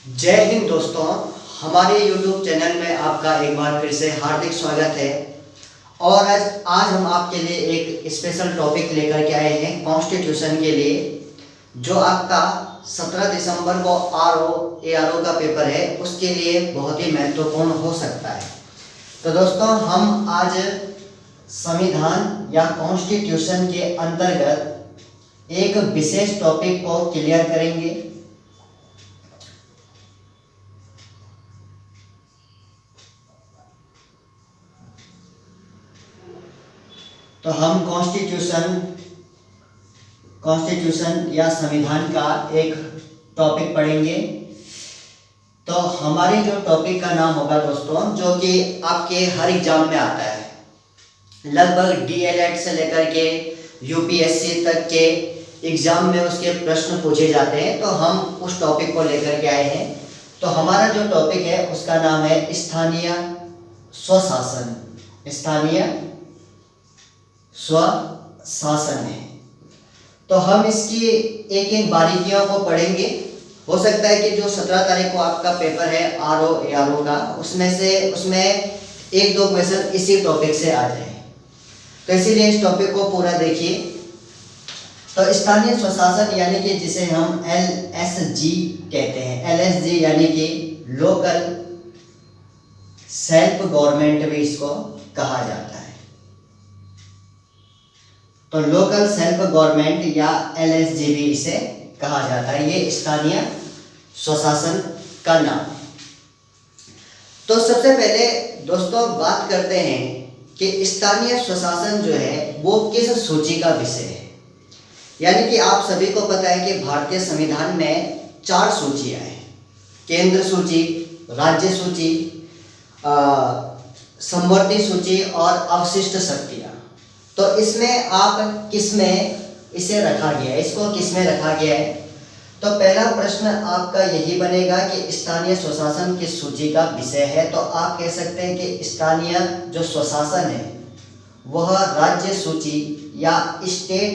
जय हिंद दोस्तों, हमारे YouTube चैनल में आपका एक बार फिर से हार्दिक स्वागत है। और आज हम आपके लिए एक स्पेशल टॉपिक लेकर के आए हैं कॉन्स्टिट्यूशन के लिए, जो आपका 17 दिसंबर को ARO का पेपर है, उसके लिए बहुत ही महत्वपूर्ण हो सकता है। तो दोस्तों, हम आज संविधान या कॉन्स्टिट्यूशन के अंतर्गत एक विशेष टॉपिक को क्लियर करेंगे। तो हम कॉन्स्टिट्यूशन या संविधान का एक टॉपिक पढ़ेंगे। तो हमारे जो टॉपिक का नाम होगा दोस्तों, जो कि आपके हर एग्जाम में आता है, लगभग DLED से लेकर के UPSC तक के एग्जाम में उसके प्रश्न पूछे जाते हैं। तो हम उस टॉपिक को लेकर के आए हैं। तो हमारा जो टॉपिक है उसका नाम है स्थानीय स्वशासन। स्थानीय स्वशासन है। तो हम इसकी एक एक बारीकियों को पढ़ेंगे। हो सकता है कि जो 17 तारीख को आपका पेपर है ARO का, उसमें एक दो क्वेश्चन इसी टॉपिक से आ जाए। तो इसीलिए इस टॉपिक को पूरा देखिए। तो स्थानीय स्वशासन यानी कि जिसे हम LSG कहते हैं, LSG यानी कि लोकल सेल्फ गवर्नमेंट भी इसको कहा जाता है। तो लोकल सेल्फ गवर्नमेंट या LSG भी इसे कहा जाता है। ये स्थानीय स्वशासन का नाम। तो सबसे पहले दोस्तों बात करते हैं कि स्थानीय स्वशासन जो है वो किस सूची का विषय है। यानी कि आप सभी को पता है कि भारतीय संविधान में 4 सूचियां हैं: केंद्र सूची, राज्य सूची, समवर्ती सूची और अवशिष्ट शक्तियां। तो इसमें आप किसमें इसे रखा गया है, इसको किसमें रखा गया है? तो पहला प्रश्न आपका यही बनेगा कि स्थानीय स्वशासन किस सूची का विषय है। तो आप कह सकते हैं कि स्थानीय जो स्वशासन है वह राज्य सूची या स्टेट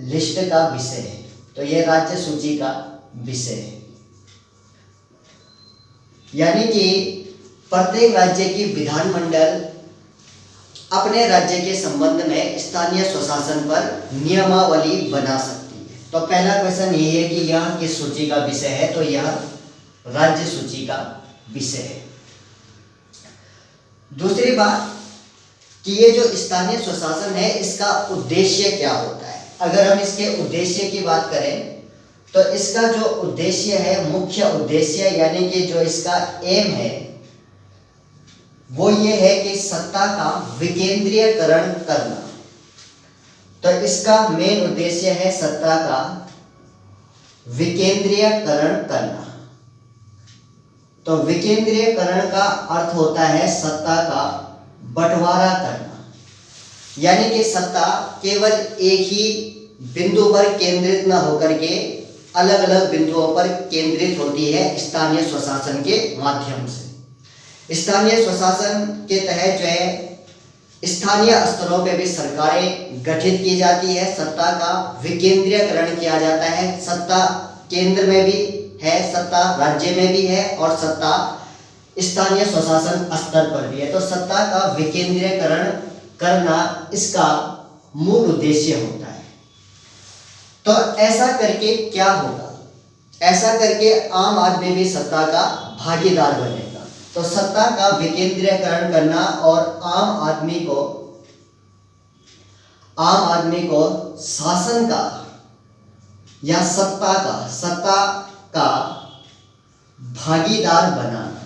लिस्ट का विषय है। तो यह राज्य सूची का विषय है। यानी कि प्रत्येक राज्य की विधानमंडल अपने राज्य के संबंध में स्थानीय स्वशासन पर नियमावली बना सकती है। तो पहला क्वेश्चन यही है कि यह किस सूची का विषय है। तो यह राज्य सूची का विषय है। दूसरी बात कि ये जो स्थानीय स्वशासन है, इसका उद्देश्य क्या होता है। अगर हम इसके उद्देश्य की बात करें तो इसका जो उद्देश्य है, मुख्य उद्देश्य यानी कि जो इसका एम है, वो ये है कि सत्ता का विकेंद्रीयकरण करना। तो इसका मेन उद्देश्य है सत्ता का विकेंद्रीयकरण करना। तो विकेंद्रीयकरण का अर्थ होता है सत्ता का बंटवारा करना। यानी कि सत्ता केवल एक ही बिंदु पर केंद्रित न होकर के अलग अलग बिंदुओं पर केंद्रित होती है स्थानीय स्वशासन के माध्यम से। स्थानीय स्वशासन के तहत जो है स्थानीय स्तरों पे भी सरकारें गठित की जाती है। सत्ता का विकेंद्रीयकरण किया जाता है। सत्ता केंद्र में भी है, सत्ता राज्य में भी है और सत्ता स्थानीय स्वशासन स्तर पर भी है। तो सत्ता का विकेंद्रीयकरण करना इसका मूल उद्देश्य होता है। तो ऐसा करके क्या होगा? ऐसा करके आम आदमी भी सत्ता का भागीदार बनेगा। तो सत्ता का विकेंद्रीयकरण करना और आम आदमी को शासन का या सत्ता का भागीदार बनाना।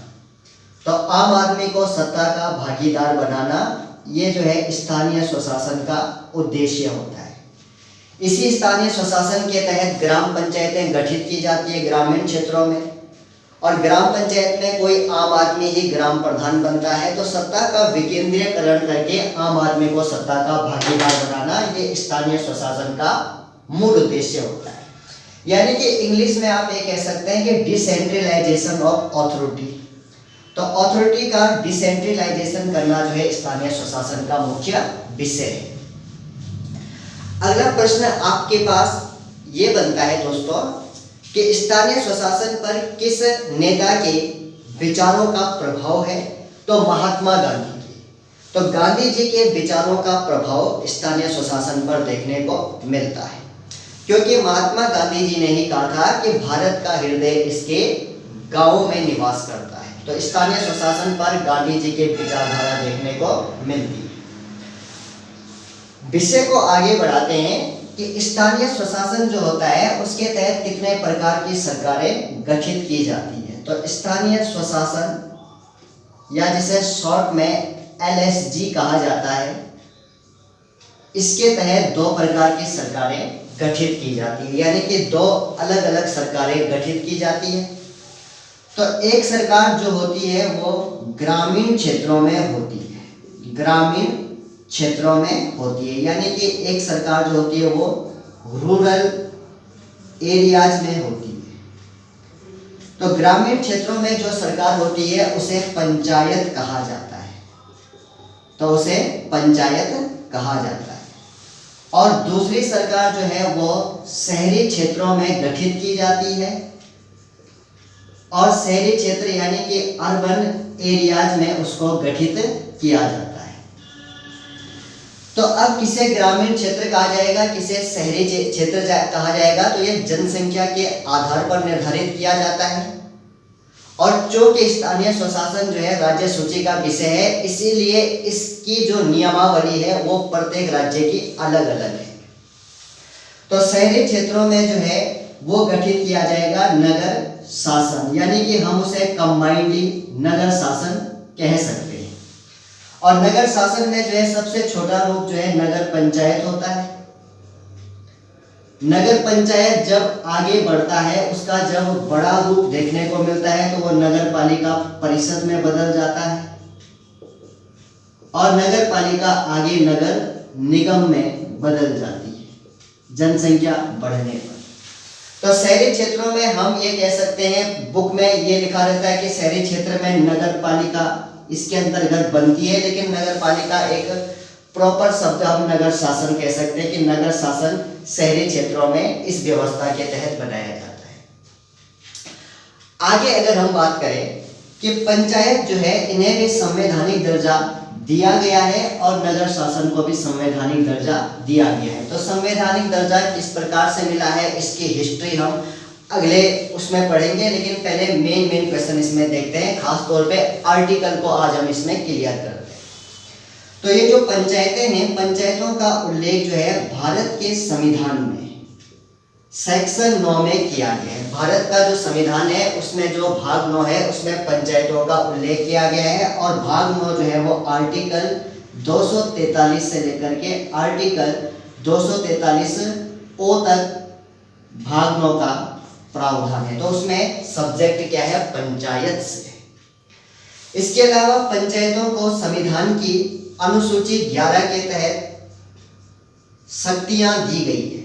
तो आम आदमी को सत्ता का भागीदार बनाना, ये जो है स्थानीय स्वशासन का उद्देश्य होता है। इसी स्थानीय स्वशासन के तहत ग्राम पंचायतें गठित की जाती है ग्रामीण क्षेत्रों में। और ग्राम पंचायत में कोई आम आदमी ही ग्राम प्रधान बनता है। तो सत्ता का विकेंद्रीयकरण करके आम आदमी को सत्ता का भागीदार बनाना, ये स्थानीय स्वशासन का मूल उद्देश्य होता है। यानी कि इंग्लिश में आप ये कह सकते हैं कि डिसेंट्रलाइजेशन ऑफ अथॉरिटी। तो अथॉरिटी का डिसेंट्रलाइजेशन करना जो है स्थानीय स्वशासन का मुख्य विषय है। अगला प्रश्न आपके पास ये बनता है दोस्तों कि स्थानीय स्वशासन पर किस नेता के विचारों का प्रभाव है, तो महात्मा गांधी के। तो गांधी जी के विचारों का प्रभाव स्थानीय स्वशासन पर देखने को मिलता है, क्योंकि महात्मा गांधी जी ने ही कहा था कि भारत का हृदय इसके गांवों में निवास करता है। तो स्थानीय स्वशासन पर गांधी जी के विचारधारा देखने को मिलती है। विषय को आगे बढ़ाते हैं कि स्थानीय स्वशासन जो होता है उसके तहत कितने प्रकार की सरकारें गठित की जाती है। तो स्थानीय स्वशासन या जिसे शॉर्ट में LSG कहा जाता है, इसके तहत 2 प्रकार की सरकारें गठित की जाती है, यानी कि 2 अलग अलग सरकारें गठित की जाती है। तो एक सरकार जो होती है वो ग्रामीण क्षेत्रों में होती है, ग्रामीण क्षेत्रों में होती है, यानी कि एक सरकार जो होती है वो रूरल एरियाज में होती है। तो ग्रामीण क्षेत्रों में जो सरकार होती है उसे पंचायत कहा जाता है, तो उसे पंचायत कहा जाता है। और दूसरी सरकार जो है वो शहरी क्षेत्रों में गठित की जाती है, और शहरी क्षेत्र यानी कि अर्बन एरियाज में उसको गठित किया जाता है। तो अब किसे ग्रामीण क्षेत्र कहा जाएगा, किसे शहरी क्षेत्र कहा जाएगा, तो यह जनसंख्या के आधार पर निर्धारित किया जाता है। और चूंकि स्थानीय स्वशासन जो है राज्य सूची का विषय है, इसीलिए इसकी जो नियमावली है वो प्रत्येक राज्य की अलग अलग है। तो शहरी क्षेत्रों में जो है वो गठित किया जाएगा नगर शासन, यानी कि हम उसे कंबाइंडली नगर शासन कह सकते हैं। और नगर शासन में जो है सबसे छोटा रूप जो है नगर पंचायत होता है। नगर पंचायत जब आगे बढ़ता है, उसका जब बड़ा रूप देखने को मिलता है तो वो नगर पालिका परिषद में बदल जाता है, और नगर पालिका आगे नगर निगम में बदल जाती है जनसंख्या बढ़ने पर। तो शहरी क्षेत्रों में हम ये कह सकते हैं, बुक में ये लिखा रहता है कि शहरी क्षेत्र में नगर पालिका इसके अंतर्गत बनती है, लेकिन नगर पालिका एक प्रॉपर शब्द हम नगर शासन कह सकते हैं कि नगर शासन शहरी क्षेत्रों में इस व्यवस्था के तहत बनाया जाता है। आगे अगर हम बात करें कि पंचायत जो है इन्हें भी संवैधानिक दर्जा दिया गया है और नगर शासन को भी संवैधानिक दर्जा दिया गया है। तो संवैधानिक दर्जा किस प्रकार से मिला है इसकी हिस्ट्री हम अगले उसमें पढ़ेंगे, लेकिन पहले मेन क्वेश्चन इसमें देखते हैं। खास तौर पे आर्टिकल को आज हम इसमें क्लियर करते हैं। तो ये जो पंचायतें हैं, पंचायतों का उल्लेख जो है भारत के संविधान में सेक्शन 9 में किया गया है। भारत का जो संविधान है उसमें जो भाग 9 है उसमें पंचायतों का उल्लेख किया गया है, और भाग 9 जो है वो आर्टिकल 243 से लेकर के आर्टिकल 243 ओ तक भाग 9 का प्रावधान है। तो उसमें सब्जेक्ट क्या है, पंचायत से। इसके अलावा पंचायतों को संविधान की अनुसूची 11 के तहत शक्तियां दी गई है।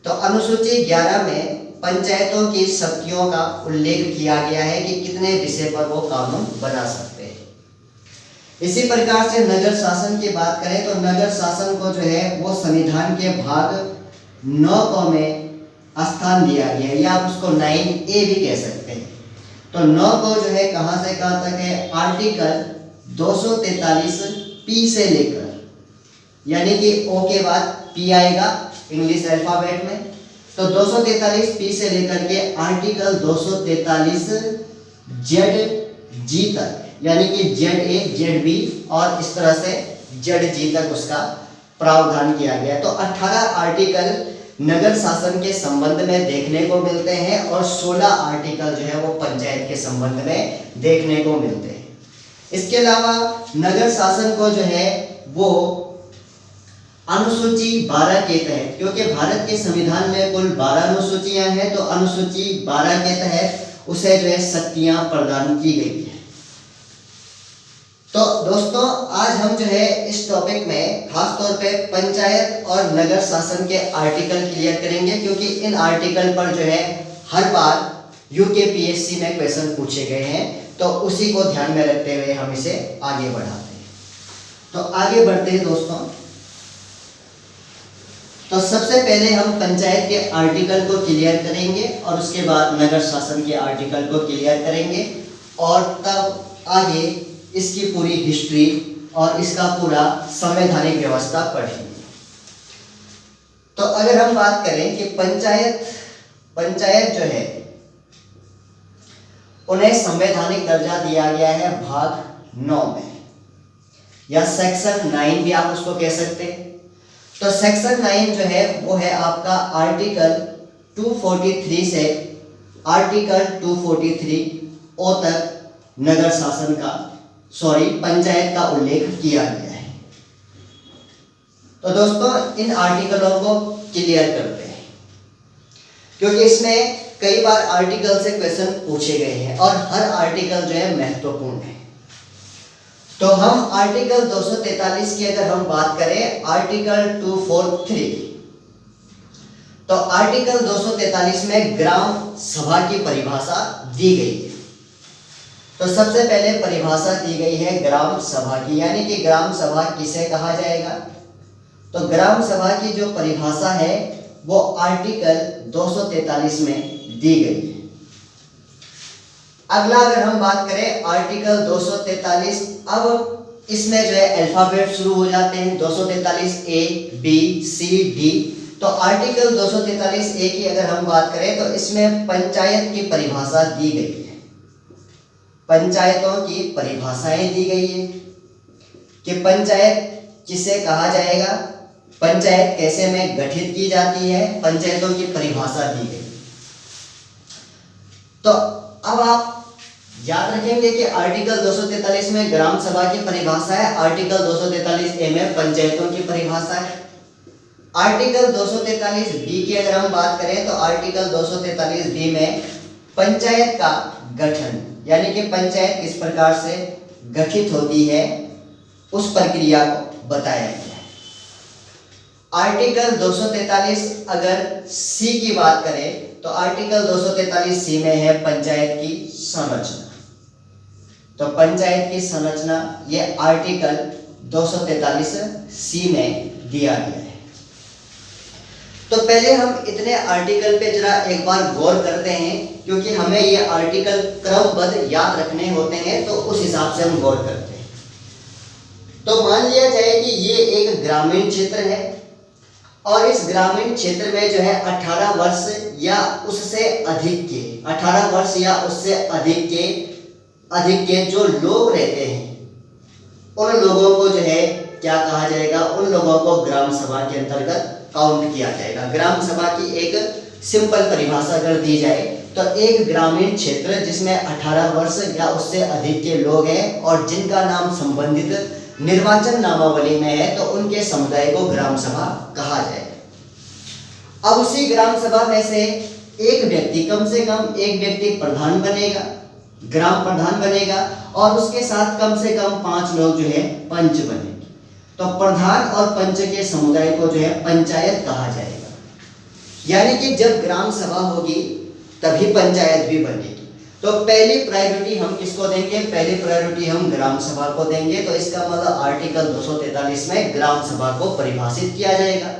तो अनुसूची 11 में पंचायतों की शक्तियों का उल्लेख किया गया है कि कितने विषय पर वो कानून बना सकते हैं। इसी प्रकार से नगर शासन की बात करें तो नगर शासन को जो है वो संविधान के भाग 9 को में स्थान दिया गया है, या आप उसको 9A भी कह सकते हैं। तो 9 को जो है कहां से कहां तक है, आर्टिकल 243 P से लेकर, यानी कि O के बाद P आएगा इंग्लिश अल्फाबेट में। तो 243 P से लेकर के आर्टिकल 243 ZG तक, यानी कि ZA ZB और इस तरह से ZG तक उसका प्रावधान किया गया। तो 18 आर्टिकल नगर शासन के संबंध में देखने को मिलते हैं और 16 आर्टिकल जो है वो पंचायत के संबंध में देखने को मिलते हैं। इसके अलावा नगर शासन को जो है वो अनुसूची 12 के तहत, क्योंकि भारत के संविधान में कुल 12 अनुसूचियां हैं, तो अनुसूची 12 के तहत उसे जो है शक्तियां प्रदान की गई है। तो दोस्तों आज हम जो है इस टॉपिक में खास तौर पे पंचायत और नगर शासन के आर्टिकल क्लियर करेंगे, क्योंकि इन आर्टिकल पर जो है हर बार यूकेपीएससी में क्वेश्चन पूछे गए हैं, तो उसी को ध्यान में रखते हुए हम इसे आगे बढ़ाते हैं। तो आगे बढ़ते हैं दोस्तों। तो सबसे पहले हम पंचायत के आर्टिकल को क्लियर करेंगे और उसके बाद नगर शासन के आर्टिकल को क्लियर करेंगे और तब आगे इसकी पूरी हिस्ट्री और इसका पूरा संवैधानिक व्यवस्था पढ़ेंगे। तो अगर हम बात करें कि पंचायत जो है उन्हें संवैधानिक दर्जा दिया गया है भाग 9 में, या सेक्शन 9 भी आप उसको कह सकते हैं। तो सेक्शन 9 जो है वो है आपका आर्टिकल 243 से आर्टिकल 243 ओ तक नगर शासन का पंचायत का उल्लेख किया गया है। तो दोस्तों इन आर्टिकलों को क्लियर करते हैं, क्योंकि इसमें कई बार आर्टिकल से क्वेश्चन पूछे गए हैं और हर आर्टिकल जो है महत्वपूर्ण है। तो हम आर्टिकल 243 की अगर हम बात करें, आर्टिकल 243, तो आर्टिकल 243 में ग्राम सभा की परिभाषा दी गई है। तो सबसे पहले परिभाषा दी गई है ग्राम सभा की, यानी कि ग्राम सभा किसे कहा जाएगा। तो ग्राम सभा की जो परिभाषा है वो आर्टिकल 243 में दी गई है। अगला अगर हम बात करें आर्टिकल 243, अब इसमें जो है अल्फाबेट शुरू हो जाते हैं, 243 ए बी सी डी। तो आर्टिकल 243 ए की अगर हम बात करें तो इसमें पंचायत की परिभाषा दी गई है, पंचायतों की परिभाषाएं दी गई है कि पंचायत किसे कहा जाएगा, पंचायत कैसे में गठित की जाती है, पंचायतों की परिभाषा दी गई। तो अब आप याद रखेंगे कि आर्टिकल 243 में ग्राम सभा की परिभाषा है, आर्टिकल 243 ए में पंचायतों की परिभाषा है। आर्टिकल 243 बी की अगर हम बात करें तो आर्टिकल 243 बी में पंचायत का गठन, यानी कि पंचायत किस प्रकार से गठित होती है उस प्रक्रिया को बताया गया है। आर्टिकल 243 अगर सी की बात करें तो आर्टिकल 243 सी में है पंचायत की संरचना। तो पंचायत की संरचना ये आर्टिकल 243 सी में दिया गया है। तो पहले हम इतने आर्टिकल पे जरा एक बार गौर करते हैं, क्योंकि हमें ये आर्टिकल क्रमबद्ध याद रखने होते हैं, तो उस हिसाब से हम गौर करते हैं। तो मान लिया जाए कि ये एक ग्रामीण क्षेत्र है और इस ग्रामीण क्षेत्र में जो है 18 वर्ष या उससे अधिक के 18 वर्ष या उससे अधिक के जो लोग रहते हैं, उन लोगों को जो है क्या कहा जाएगा, उन लोगों को ग्राम सभा के अंतर्गत काउंट किया जाएगा। ग्राम सभा की एक सिंपल परिभाषा अगर दी जाए तो एक ग्रामीण क्षेत्र जिसमें 18 वर्ष या उससे अधिक के लोग हैं और जिनका नाम संबंधित निर्वाचन नामावली में है, तो उनके समुदाय को ग्राम सभा कहा जाएगा। अब उसी ग्राम सभा में से एक व्यक्ति, कम से कम एक व्यक्ति प्रधान बनेगा, ग्राम प्रधान बनेगा, और उसके साथ कम से कम 5 लोग जो है पंच बनेंगे। तो प्रधान और पंच के समुदाय को जो है पंचायत कहा जाएगा। यानी कि जब ग्राम सभा होगी तभी पंचायत भी बनेगी। तो पहली प्रायोरिटी हम किसको देंगे, पहली प्रायोरिटी हम ग्राम सभा को देंगे। तो इसका मतलब आर्टिकल 243 में ग्राम सभा को परिभाषित किया जाएगा,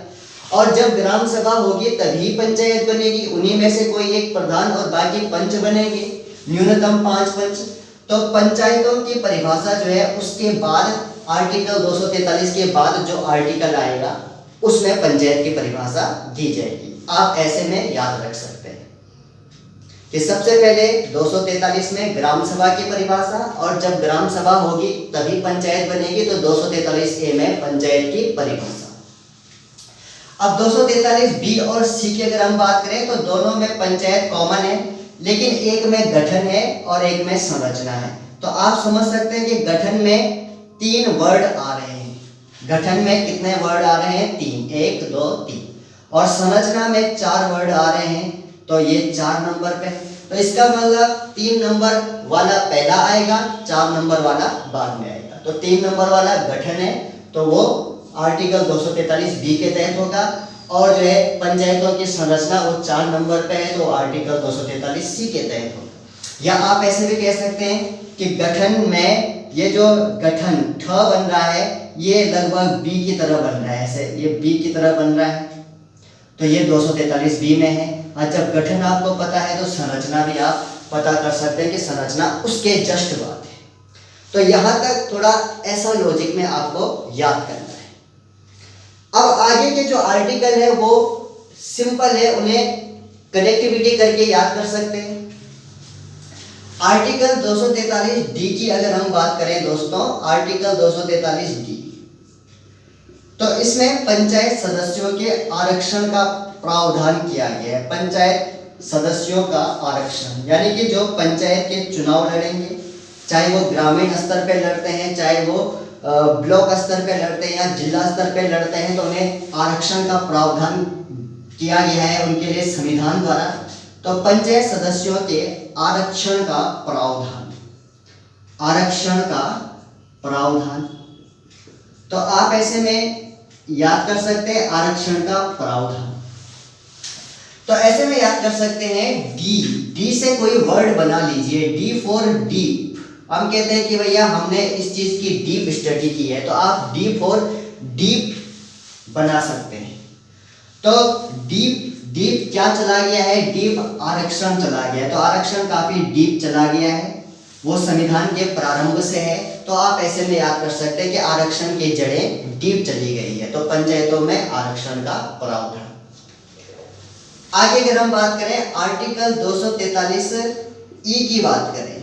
और जब ग्राम सभा होगी तभी पंचायत बनेगी। उन्हीं में से कोई एक प्रधान और बाकी पंच बनेंगे, न्यूनतम 5 पंच। तो पंचायतों की परिभाषा जो है उसके बाद आर्टिकल 243 के बाद जो आर्टिकल आएगा उसमें पंचायत की परिभाषा दी जाएगी। आप ऐसे में याद रख सकते हैं कि सबसे पहले 243 में ग्राम सभा की परिभाषा, और जब ग्राम सभा होगी तभी पंचायत बनेगी। तो 243 ए में पंचायत की परिभाषा। अब 243 बी और सी की अगर हम बात करें तो दोनों में पंचायत कॉमन है, लेकिन एक में गठन है और एक में संरचना है। तो आप समझ सकते हैं कि गठन में 3 वर्ड आ रहे हैं। गठन में कितने वर्ड आ रहे हैं, 3, 1 2 3, और संरचना में 4 वर्ड आ रहे हैं। तो ये 4 नंबर पे, तो इसका मतलब 3 नंबर वाला पहला आएगा, 4 नंबर वाला बाद में आएगा। तो 3 नंबर वाला गठन है, तो वो आर्टिकल 243 बी के तहत होगा, और जो है पंचायतों की संरचना वो 4 नंबर पे है, तो आर्टिकल 243 सी के तहत होगा। या आप ऐसे भी कह सकते हैं कि गठन में ये जो गठन ठ बन रहा है ये लगभग बी की तरह बन रहा है, ऐसे ये बी की तरह बन रहा है, तो ये 243 बी में है। और जब गठन आपको पता है तो संरचना भी आप पता कर सकते हैं कि संरचना उसके जस्ट बाद है। तो यहाँ तक थोड़ा ऐसा लॉजिक में आपको याद करना है। अब आगे के जो आर्टिकल है वो सिंपल है, उन्हें कनेक्टिविटी करके याद कर सकते हैं। आर्टिकल 243 डी की अगर हम बात करें दोस्तों, आर्टिकल 243 डी, तो इसमें पंचायत सदस्यों के आरक्षण का प्रावधान किया गया है। पंचायत सदस्यों का आरक्षण यानी कि जो पंचायत के चुनाव लड़ेंगे, चाहे वो ग्रामीण स्तर पे लड़ते हैं, चाहे वो ब्लॉक स्तर पे लड़ते हैं या जिला स्तर पे लड़ते हैं, तो उन्हें आरक्षण का प्रावधान किया गया है उनके लिए संविधान द्वारा। तो पंचायत सदस्यों के आरक्षण का प्रावधान, आरक्षण का प्रावधान, तो आप ऐसे में याद कर सकते हैं आरक्षण का प्रावधान। तो ऐसे में याद कर सकते हैं डी, डी से कोई वर्ड बना लीजिए, डी फॉर डीप। हम कहते हैं कि भैया हमने इस चीज की डीप स्टडी की है, तो आप डी फॉर डीप बना सकते हैं। तो डीप, डीप क्या चला गया है, डीप आरक्षण चला गया है। तो आरक्षण काफी डीप चला गया है, वो संविधान के प्रारंभ से है। तो आप ऐसे में याद कर सकते हैं कि आरक्षण की जड़ें डीप चली गई है। तो पंचायतों में आरक्षण का प्रावधान। आगे अगर हम बात करें आर्टिकल 243 ई की बात करें,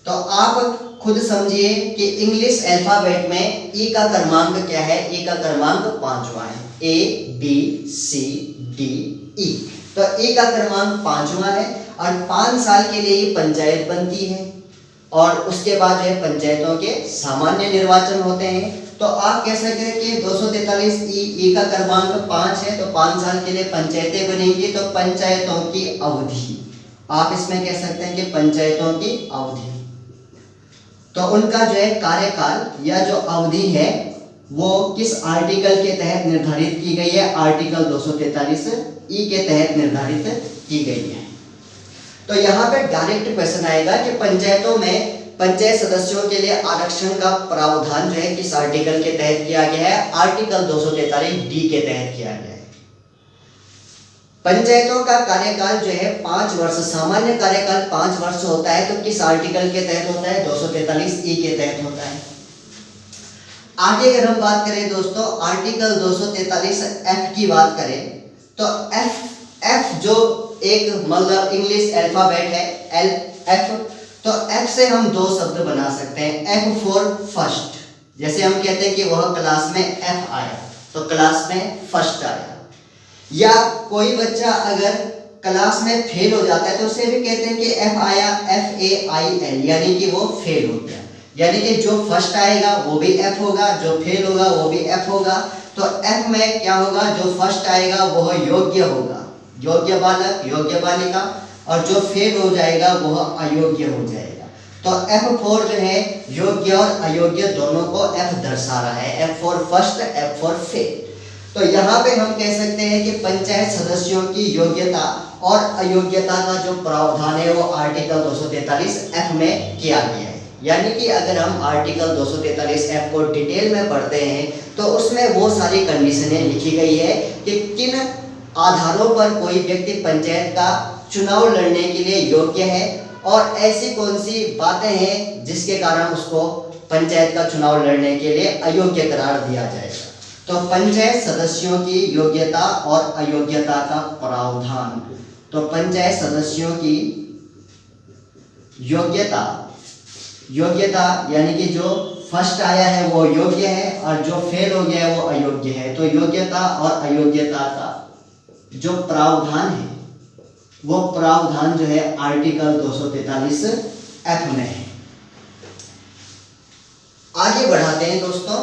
तो आप खुद समझिए कि इंग्लिश अल्फाबेट में ई का क्रमांक क्या है। ई का क्रमांक 5वां है, A B C D E। तो ई का क्रमांक 5वां है और 5 साल के लिए ये पंचायत बनती है और उसके बाद जो है पंचायतों के सामान्य निर्वाचन होते हैं। तो आप कह सकते हैं कि 243 ई का क्रमांक 5 है, तो 5 साल के लिए पंचायतें बनेंगी। तो पंचायतों की अवधि, आप इसमें कह सकते हैं कि पंचायतों की अवधि, तो उनका जो है कार्यकाल या जो अवधि है वो किस आर्टिकल के तहत निर्धारित की गई है, आर्टिकल 243 ई के तहत निर्धारित की गई है। तो यहाँ पे डायरेक्ट क्वेश्चन आएगा कि पंचायतों में पंचायत सदस्यों के लिए आरक्षण का प्रावधान जो है किस आर्टिकल के तहत किया गया है, आर्टिकल 243 डी के तहत किया गया है। पंचायतों का कार्यकाल जो है 5 वर्ष, सामान्य कार्यकाल 5 वर्ष होता है। तो किस आर्टिकल के तहत होता है, 243 ई के तहत होता है। आगे अगर हम बात करें दोस्तों आर्टिकल 243 एफ की बात करें, तो एफ जो एक मतलब इंग्लिश अल्फाबेट है एल एफ, तो एफ से हम 2 शब्द बना सकते हैं। एफ फॉर फर्स्ट, जैसे हम कहते हैं कि वह क्लास में एफ आया, तो क्लास में फर्स्ट आया। या कोई बच्चा अगर क्लास में फेल हो जाता है तो उसे भी कहते हैं कि एफ आया, FAIL, यानी कि वो फेल हो गया। यानी कि जो फर्स्ट आएगा वो भी एफ होगा, जो फेल होगा वो भी एफ होगा। तो एफ में क्या होगा, जो फर्स्ट आएगा वह योग्य होगा, योग्य बालक, योग्य बालिका, और जो फेल हो जाएगा वह अयोग्य हो जाएगा। तो एफ फॉर जो है योग्य और अयोग्य दोनों को एफ दर्शा रहा है, F for first, F for fail. तो यहाँ पे हम कह सकते हैं कि पंचायत सदस्यों की योग्यता और अयोग्यता का जो प्रावधान है वो आर्टिकल 243 एफ में किया गया है। यानी कि अगर हम आर्टिकल 243 एफ को डिटेल में पढ़ते हैं तो उसमें वो सारी कंडीशनें लिखी गई है कि किन आधारों पर कोई व्यक्ति पंचायत का चुनाव लड़ने के लिए योग्य है और ऐसी कौन सी बातें हैं जिसके कारण उसको पंचायत का चुनाव लड़ने के लिए अयोग्य करार दिया जाएगा। तो पंचायत सदस्यों की योग्यता और अयोग्यता का प्रावधान, तो पंचायत सदस्यों की योग्यता, योग्यता यानी कि जो फर्स्ट आया है वो योग्य है और जो फेल हो गया है वो अयोग्य है। तो योग्यता और अयोग्यता का जो प्रावधान है वो प्रावधान जो है आर्टिकल 243 एफ में है। आगे बढ़ाते हैं दोस्तों,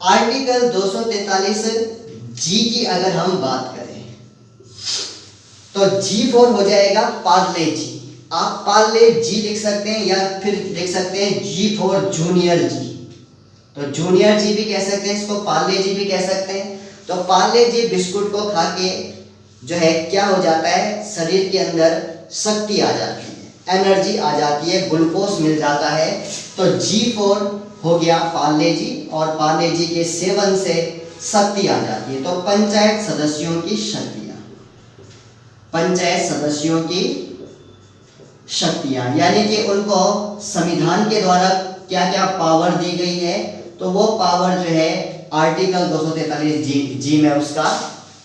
आर्टिकल 243 जी की अगर हम बात करें तो जी फॉर हो जाएगा पार्ले जी। आप पार्ले जी लिख सकते हैं या फिर लिख सकते हैं जी फॉर जूनियर जी। तो जूनियर जी भी कह सकते हैं, इसको पार्ले जी भी कह सकते हैं। तो पार्ले जी बिस्कुट को खा के जो है क्या हो जाता है, शरीर के अंदर शक्ति आ जाती है, एनर्जी आ जाती है, ग्लूकोज मिल जाता है। तो जी फॉर हो गया पार्ले जी और पार्ले जी के सेवन से शक्ति आ जाती है। तो पंचायत सदस्यों की शक्तियां, पंचायत सदस्यों की शक्तियां, यानी कि उनको संविधान के द्वारा क्या क्या पावर दी गई है, तो वो पावर जो है आर्टिकल 243 जी में उसका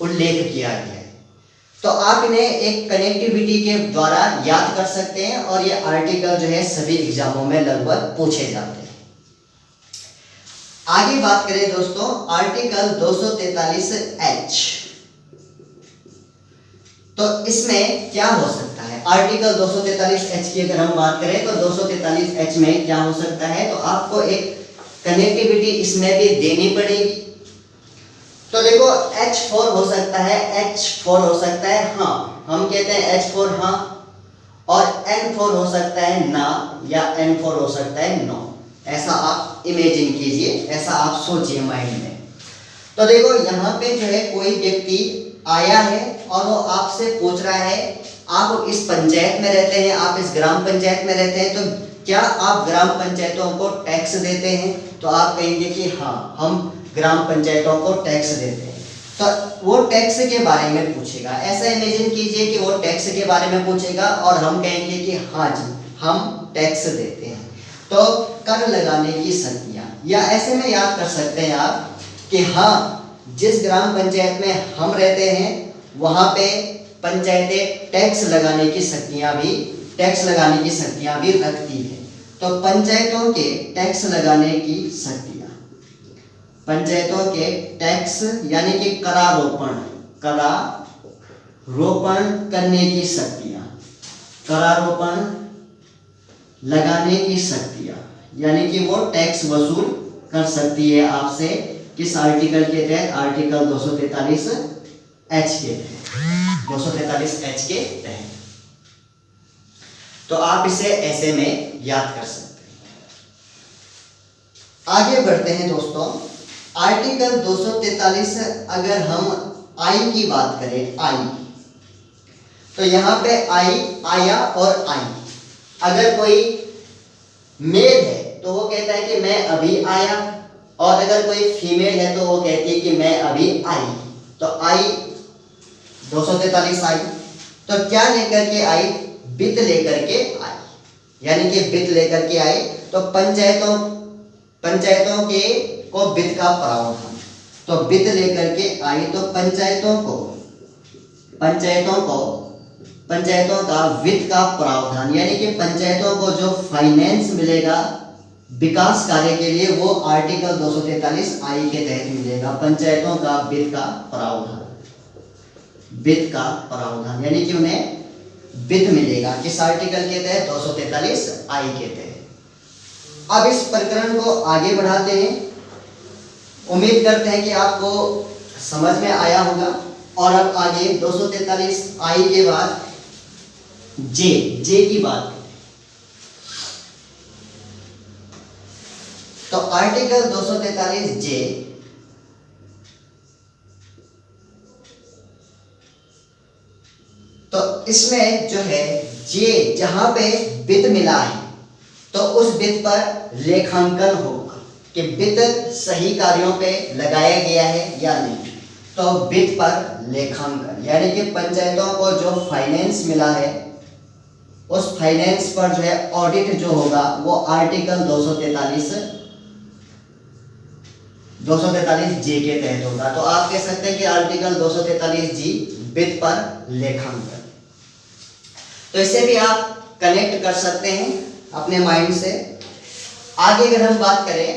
उल्लेख किया गया है। तो आप इन्हें एक कनेक्टिविटी के द्वारा याद कर सकते हैं और ये आर्टिकल जो है सभी एग्जामों में लगभग पूछे जाते हैं। आगे बात करें दोस्तों आर्टिकल 243H, तो इसमें क्या हो सकता है? आर्टिकल 243H की अगर हम बात करें तो 243H में क्या हो सकता है, तो आपको एक कनेक्टिविटी इसमें भी देनी पड़ेगी। तो देखो H4 हो सकता है, H4 हो सकता है हाँ, हम कहते हैं H4 हाँ, और N4 हो सकता है ना, या N4 हो सकता है नो। ऐसा आप इमेजिन कीजिए, ऐसा आप सोचिए माइंड में। तो देखो यहाँ पे जो है कोई व्यक्ति आया है और वो आपसे पूछ रहा है, आप इस पंचायत में रहते हैं, आप इस ग्राम पंचायत में रहते हैं, तो क्या आप ग्राम पंचायतों को टैक्स देते हैं? तो आप कहेंगे कि हाँ, हम ग्राम पंचायतों को टैक्स देते हैं। तो वो टैक्स के बारे में पूछेगा। ऐसा इमेजिन कीजिए कि वो टैक्स के बारे में पूछेगा और हम कहेंगे कि हाँ जी, हम टैक्स देते हैं। तो कर लगाने की शक्तियाँ, या ऐसे में याद कर सकते हैं आप कि हाँ, जिस ग्राम पंचायत में हम रहते हैं वहाँ पे पंचायतें टैक्स लगाने की शक्तियाँ भी रखती है। तो पंचायतों के टैक्स लगाने की शक्तियाँ, पंचायतों के टैक्स यानी कि करारोपण करने की शक्तियाँ, करारोपण लगाने की शक्तियाँ, यानी कि वो टैक्स वसूल कर सकती है आपसे। किस आर्टिकल के तहत? आर्टिकल 243H के तहत, 243H के तहत। तो आप इसे ऐसे में याद कर सकते हैं। आगे बढ़ते हैं दोस्तों, आर्टिकल 243 अगर हम आई की बात करें, आई, तो यहाँ पे आई, आया और आई, अगर कोई मेल है तो वो कहता है कि मैं अभी आया, और अगर कोई फीमेल है तो वो कहती है कि मैं अभी आई। तो आई 243 आई, तो क्या लेकर के आई? वित्त लेकर के आई, यानी कि वित्त लेकर के आई। तो पंचायतों के को वित्त का प्रावधान, तो वित्त लेकर के आई, तो पंचायतों का वित्त का प्रावधान, यानी कि पंचायतों को जो फाइनेंस मिलेगा विकास कार्य के लिए, वो आर्टिकल 243 आई के तहत मिलेगा। पंचायतों का वित्त का प्रावधान, यानी कि उन्हें वित्त मिलेगा किस आर्टिकल के तहत? 243 आई के तहत। अब इस प्रकरण को आगे बढ़ाते हैं। उम्मीद करते हैं कि आपको समझ में आया होगा। और अब आगे 243 आई के बाद जे की बात करें, तो आर्टिकल 243 जे, तो इसमें जो है जे, जहां पे वित्त मिला है तो उस वित्त पर लेखांकन होगा कि वित्त सही कार्यों पे लगाया गया है या नहीं। तो वित्त पर लेखांकन, यानी कि पंचायतों को जो फाइनेंस मिला है उस फाइनेंस पर जो है ऑडिट जो होगा वो आर्टिकल 243 जे के तहत होगा। तो आप कह सकते हैं कि आर्टिकल 243 जी वित्त पर लेखांकन। तो इसे भी आप कनेक्ट कर सकते हैं अपने माइंड से। आगे अगर हम बात करें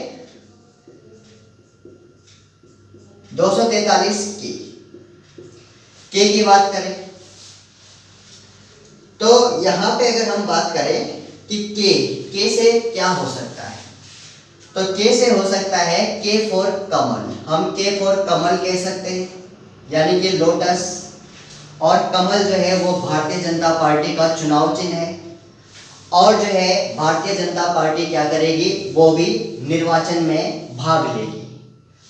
243 की बात करें, तो यहां पे अगर हम बात करें कि के से क्या हो सकता है, तो के से हो सकता है के फॉर कमल। हम के फॉर कमल कह सकते हैं, यानी कि लोटस। और कमल जो है वो भारतीय जनता पार्टी का चुनाव चिन्ह है, और जो है भारतीय जनता पार्टी क्या करेगी, वो भी निर्वाचन में भाग लेगी।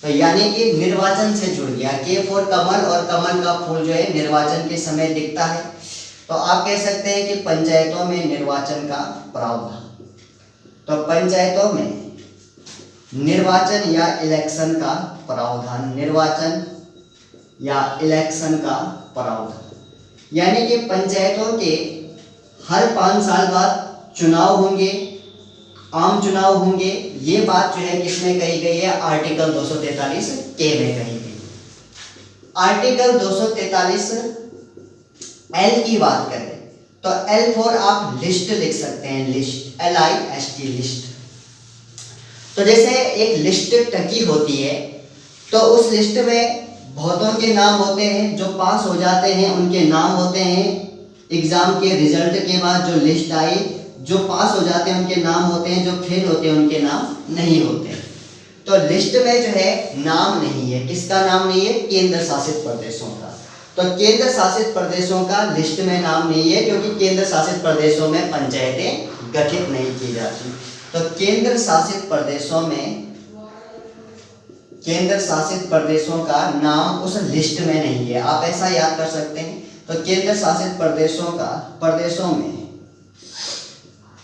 तो यानी कि निर्वाचन से जुड़ गया के फॉर कमल, और कमल का फूल जो है निर्वाचन के समय दिखता है। तो आप कह सकते हैं कि पंचायतों में निर्वाचन का प्रावधान। तो पंचायतों में निर्वाचन या इलेक्शन का प्रावधान, निर्वाचन या इलेक्शन का प्रावधान। यानी कि पंचायतों के हर 5 साल बाद चुनाव होंगे, आम चुनाव होंगे। ये बात जो है किसमें कही गई है? आर्टिकल 243 के में कही गई। आर्टिकल 243 एल की बात करें तो एल फॉर आप लिस्ट लिख सकते हैं, लिस्ट, LIST, लिस्ट। तो जैसे एक लिस्ट टकी होती है तो उस लिस्ट में बहुतों के नाम होते हैं, जो पास हो जाते हैं उनके नाम होते हैं। एग्जाम के रिजल्ट के बाद जो लिस्ट आई, जो पास हो जाते हैं उनके नाम होते हैं, जो फेल होते हैं उनके नाम नहीं होते। तो लिस्ट में जो है नाम नहीं है। किसका नाम नहीं है? केंद्र शासित प्रदेशों का। तो केंद्र शासित प्रदेशों का लिस्ट में नाम नहीं है, क्योंकि केंद्र शासित प्रदेशों में पंचायतें गठित नहीं की जाती। तो केंद्र शासित प्रदेशों का नाम उस लिस्ट में नहीं है। आप ऐसा याद कर सकते हैं। तो केंद्र शासित प्रदेशों में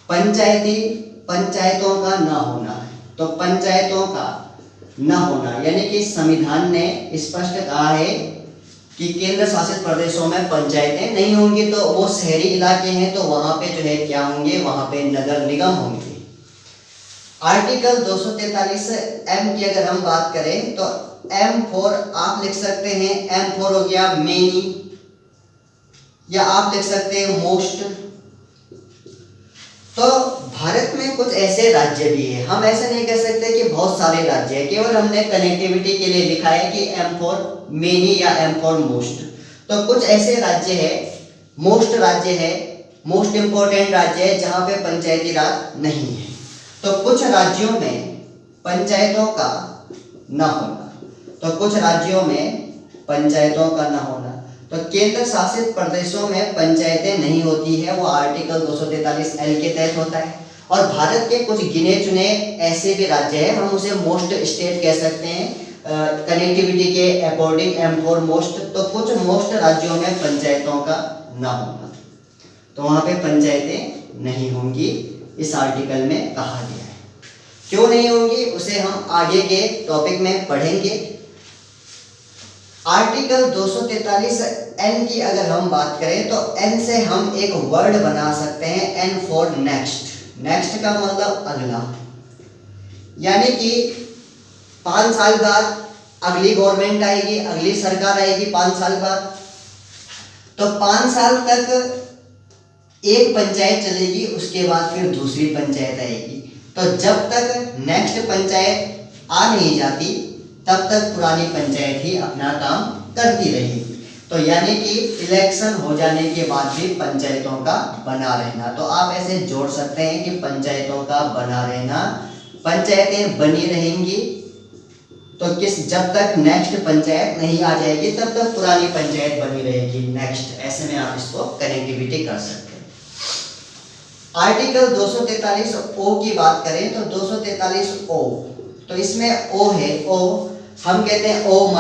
पंचायतों का न होना है। तो पंचायतों का न होना यानी कि संविधान ने स्पष्ट कहा है कि केंद्र शासित प्रदेशों में पंचायतें नहीं होंगी। तो वो शहरी इलाके हैं तो वहां पे जो है क्या होंगे? वहां पे नगर निगम होंगे। आर्टिकल 243 एम की अगर हम बात करें तो एम फॉर आप लिख सकते हैं, एम फॉर हो गया मेनी, या आप लिख सकते हैं मोस्ट। तो भारत में कुछ ऐसे राज्य भी हैं, हम ऐसे नहीं कह सकते कि बहुत सारे राज्य हैं, केवल हमने कनेक्टिविटी के लिए लिखा है कि एम फॉर मेनी या एम फॉर मोस्ट। तो कुछ ऐसे राज्य है, मोस्ट राज्य है, मोस्ट इंपॉर्टेंट राज्य है जहां पे पंचायती राज नहीं है। तो कुछ राज्यों में पंचायतों का न होना, तो केंद्र शासित प्रदेशों में पंचायतें नहीं होती है, वो आर्टिकल 243 एल के तहत होता है। और भारत के कुछ गिने चुने ऐसे भी राज्य हैं, हम उसे मोस्ट स्टेट कह सकते हैं कनेक्टिविटी के अकॉर्डिंग, एम फॉर मोस्ट। तो कुछ मोस्ट राज्यों में पंचायतों का न होना, तो वहां पे पंचायतें नहीं होंगी, इस आर्टिकल में कहा गया है। क्यों नहीं होंगी उसे हम आगे के टॉपिक में पढ़ेंगे। आर्टिकल 243 एन की अगर हम बात करें तो एन से हम एक वर्ड बना सकते हैं, एन फॉर नेक्स्ट। नेक्स्ट का मतलब अगला, यानी कि 5 साल बाद अगली गवर्नमेंट आएगी, अगली सरकार आएगी 5 साल बाद। तो 5 साल तक एक पंचायत चलेगी, उसके बाद फिर दूसरी पंचायत आएगी। तो जब तक नेक्स्ट पंचायत आ नहीं जाती तब तक पुरानी पंचायत ही अपना काम करती रहेगी। तो यानी कि इलेक्शन हो जाने के बाद भी पंचायतों का बना रहना। तो आप ऐसे जोड़ सकते हैं कि पंचायतों का बना रहना, पंचायतें बनी रहेंगी। तो जब तक नेक्स्ट पंचायत नहीं आ जाएगी तब तक पुरानी पंचायत बनी रहेगी नेक्स्ट, ऐसे में आप इसको कनेक्टिविटी कर सकते हैं। आर्टिकल 243 ओ की बात करें तो 243 ओ, तो इसमें ओ है, ओ हम कहते हैं ओ